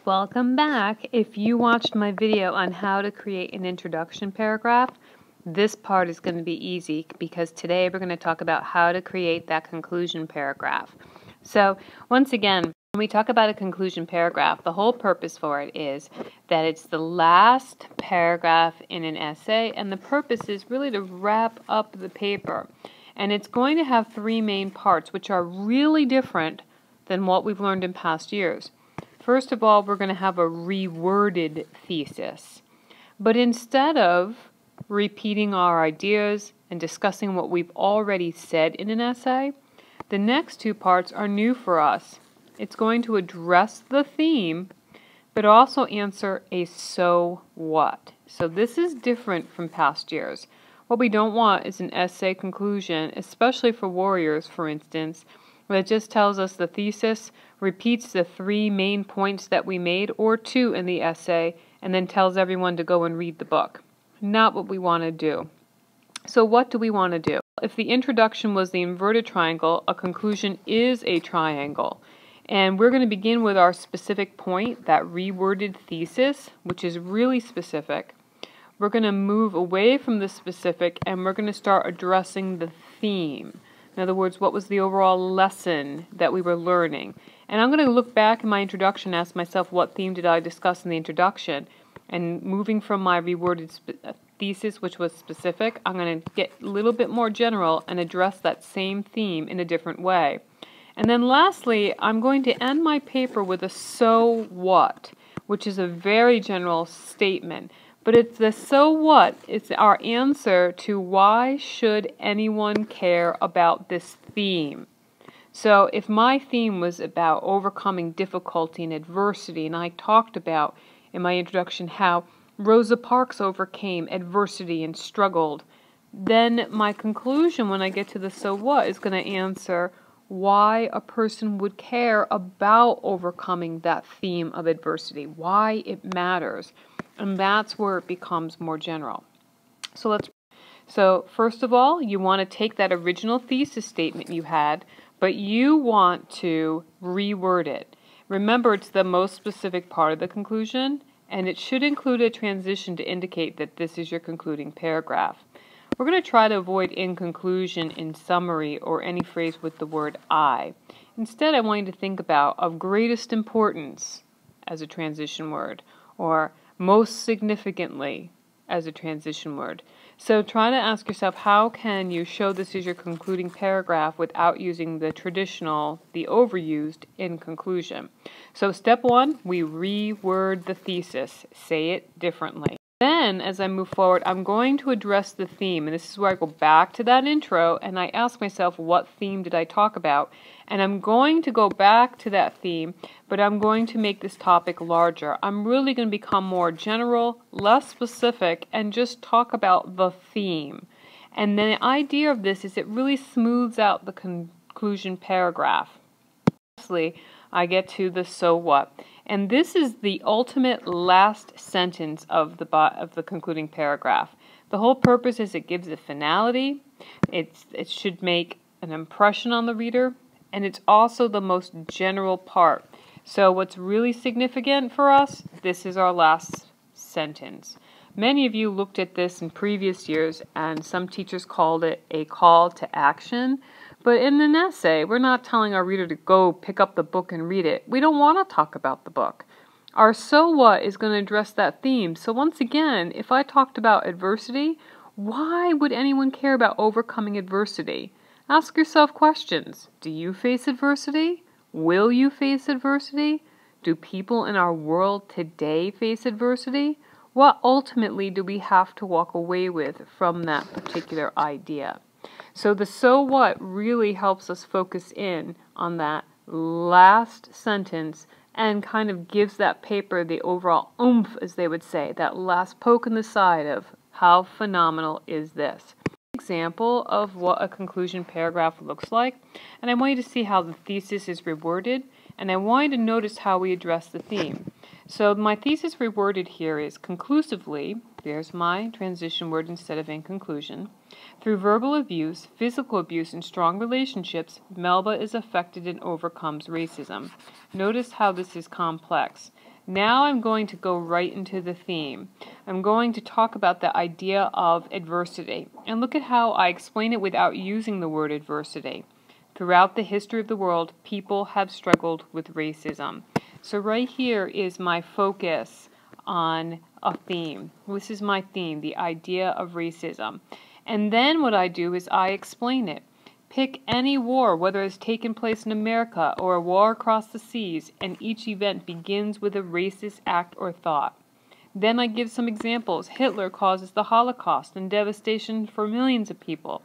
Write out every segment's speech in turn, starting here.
Welcome back. If you watched my video on how to create an introduction paragraph, this part is going to be easy because today we're going to talk about how to create that conclusion paragraph. So once again, when we talk about a conclusion paragraph, the whole purpose for it is that it's the last paragraph in an essay, and the purpose is really to wrap up the paper. And it's going to have three main parts, which are really different than what we've learned in past years. First of all, we're going to have a reworded thesis. But instead of repeating our ideas and discussing what we've already said in an essay, the next two parts are new for us. It's going to address the theme, but also answer a so what. So this is different from past years. What we don't want is an essay conclusion, especially for warriors, for instance, that just tells us the thesis, repeats the three main points that we made, or two in the essay, and then tells everyone to go and read the book. Not what we want to do. So what do we want to do? If the introduction was the inverted triangle, a conclusion is a triangle. And we're going to begin with our specific point, that reworded thesis, which is really specific. We're going to move away from the specific, and we're going to start addressing the theme. In other words, what was the overall lesson that we were learning? And I'm going to look back in my introduction and ask myself, what theme did I discuss in the introduction? And moving from my reworded thesis, which was specific, I'm going to get a little bit more general and address that same theme in a different way. And then lastly, I'm going to end my paper with a so what, which is a very general statement. But it's the so what, it's our answer to why should anyone care about this theme. So if my theme was about overcoming difficulty and adversity, and I talked about in my introduction how Rosa Parks overcame adversity and struggled, then my conclusion when I get to the so what is going to answer why a person would care about overcoming that theme of adversity, why it matters. And that's where it becomes more general. So first of all, you want to take that original thesis statement you had, but you want to reword it. Remember, it's the most specific part of the conclusion, and it should include a transition to indicate that this is your concluding paragraph. We're going to try to avoid in conclusion, in summary, or any phrase with the word I. Instead, I want you to think about of greatest importance as a transition word, or most significantly as a transition word. So try to ask yourself, how can you show this is your concluding paragraph without using the traditional, the overused in conclusion? So step one, we reword the thesis. Say it differently. Then, as I move forward, I'm going to address the theme, and this is where I go back to that intro, and I ask myself, what theme did I talk about? And I'm going to go back to that theme, but I'm going to make this topic larger. I'm really going to become more general, less specific, and just talk about the theme. And the idea of this is it really smooths out the conclusion paragraph. Lastly, I get to the so what. And this is the ultimate last sentence of the concluding paragraph. The whole purpose is it gives a finality, it should make an impression on the reader, and it's also the most general part. So what's really significant for us, this is our last sentence. Many of you looked at this in previous years, and some teachers called it a call to action. But in an essay, we're not telling our reader to go pick up the book and read it. We don't want to talk about the book. Our so what is going to address that theme. So once again, if I talked about adversity, why would anyone care about overcoming adversity? Ask yourself questions. Do you face adversity? Will you face adversity? Do people in our world today face adversity? What ultimately do we have to walk away with from that particular idea? So the so what really helps us focus in on that last sentence and kind of gives that paper the overall oomph, as they would say, that last poke in the side of how phenomenal is this. Example of what a conclusion paragraph looks like, and I want you to see how the thesis is reworded, and I want you to notice how we address the theme. So my thesis reworded here is conclusively, there's my transition word instead of in conclusion, through verbal abuse, physical abuse, and strong relationships, Melba is affected and overcomes racism. Notice how this is complex. Now I'm going to go right into the theme. I'm going to talk about the idea of adversity. And look at how I explain it without using the word adversity. Throughout the history of the world, people have struggled with racism. So right here is my focus on a theme. This is my theme, the idea of racism. And then what I do is I explain it. Pick any war, whether it's taken place in America or a war across the seas, and each event begins with a racist act or thought. Then I give some examples. Hitler causes the Holocaust and devastation for millions of people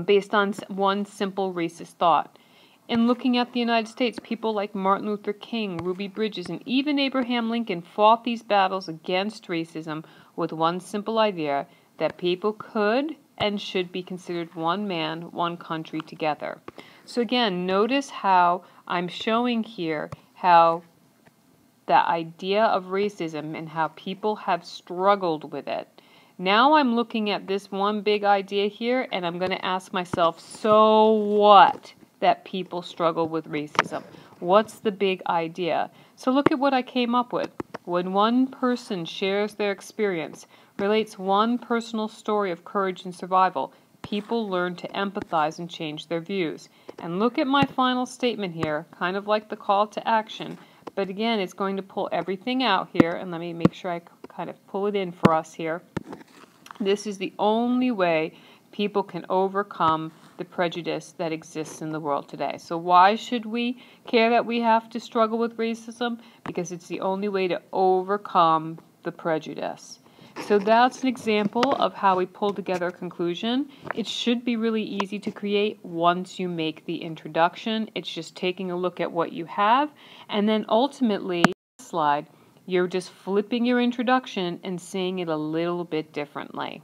based on one simple racist thought. In looking at the United States, people like Martin Luther King, Ruby Bridges, and even Abraham Lincoln fought these battles against racism with one simple idea, that people could and should be considered one man, one country together. So again, notice how I'm showing here how the idea of racism and how people have struggled with it. Now I'm looking at this one big idea here, and I'm going to ask myself, so what that people struggle with racism? What's the big idea? So look at what I came up with. When one person shares their experience, relates one personal story of courage and survival, people learn to empathize and change their views. And look at my final statement here, kind of like the call to action, but again, it's going to pull everything out here, and let me make sure I kind of pull it in for us here. This is the only way people can overcome the prejudice that exists in the world today. So why should we care that we have to struggle with racism? Because it's the only way to overcome the prejudice. So that's an example of how we pull together a conclusion. It should be really easy to create once you make the introduction. It's just taking a look at what you have, and then ultimately, slide, you're just flipping your introduction and seeing it a little bit differently.